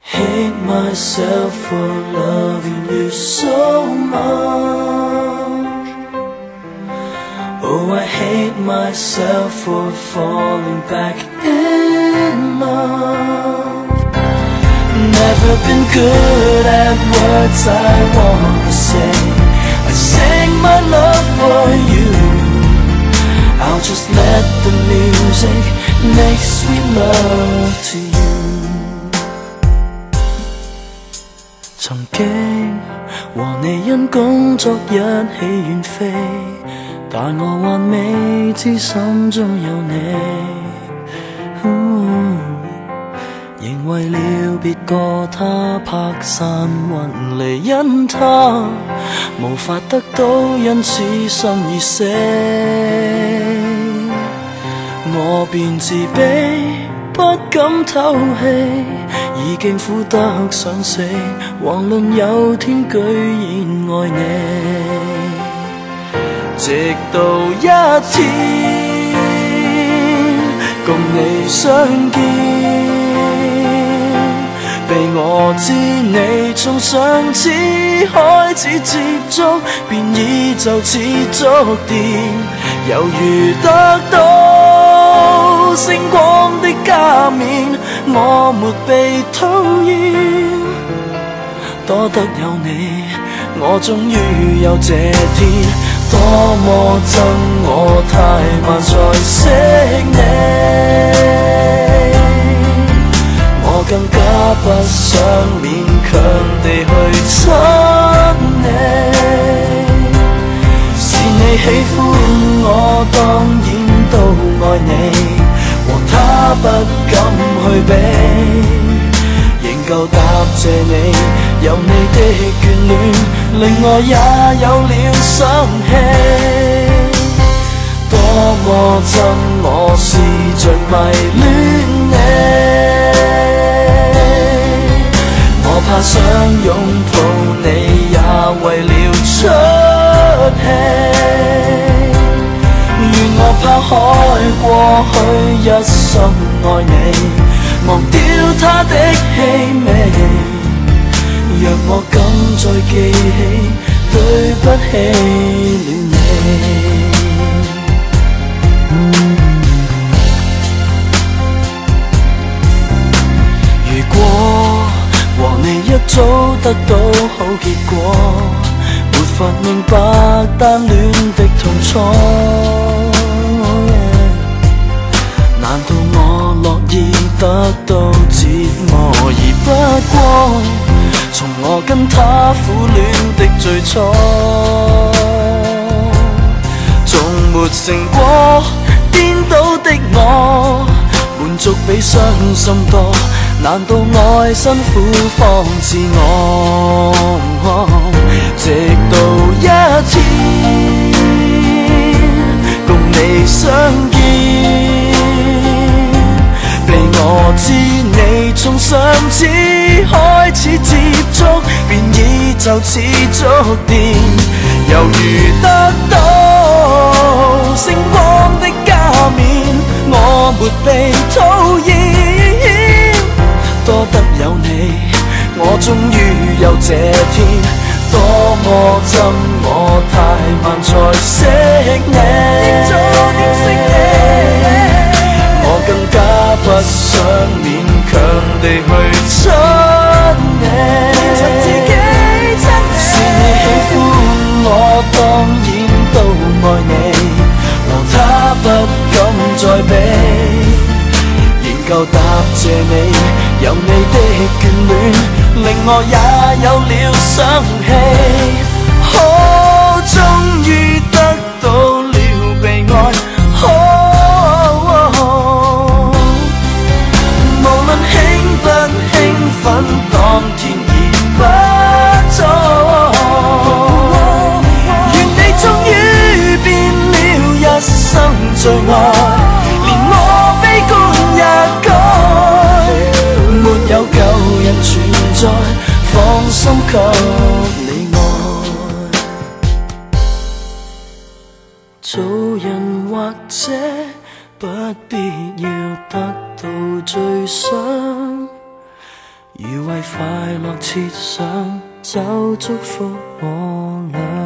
Hate myself for loving you so much. Oh, I hate myself for falling back in love. Never been good at words I wanna say. I sang my love for you. I'll just let the music make sweet love to you. 曾經和你因工作一起遠飛，但我還未知心中有你。仍為了別個他拍散運離，因他無法得到，因此心已死。我便自卑，不敢透氣，已經苦得想死，遑論有天居然愛你。直到一天共你相見，被我知你從上次開始接觸，便已就此觸電，猶如得到星光的加冕，我沒被討厭，多得有你，我終於有這天，多麼憎我太慢才識你。我更加不想勉強地去親你，是你喜歡我，當然都愛你，和他不敢去比，仍舊答謝你，有你的眷戀，令我也有了生氣。多麼憎我試着迷戀你，我怕想擁抱你也為了出氣，願我拋開過去，一心愛你，忘掉他的氣味，若我敢再記起，對不起了你。如果和你一早得到好結果，沒法明白單戀的痛楚。難道我樂意得到折磨，而不過從我跟他苦戀的最初，從沒成過顛倒的我，滿足比傷心多。難道愛辛苦方自我？直到一天共你相見，被我知你從上次開始接觸，便已就此觸電，猶如得到星光的加冕，我沒被討厭，多得有你，我終於有這天，多麼憎我太慢才識你，我更加不想勉強地去親你，是你喜歡我，當然都愛你，和他不敢再比，夠答謝你，有你的眷戀，令我也有了生氣。終於得到了被愛，無論興不興奮，當天已不錯。願你終於變了一生最愛，連我悲觀也沒有舊人存在，放心給你愛。做人或者不必要得到最想如為快樂設想，就祝福我倆。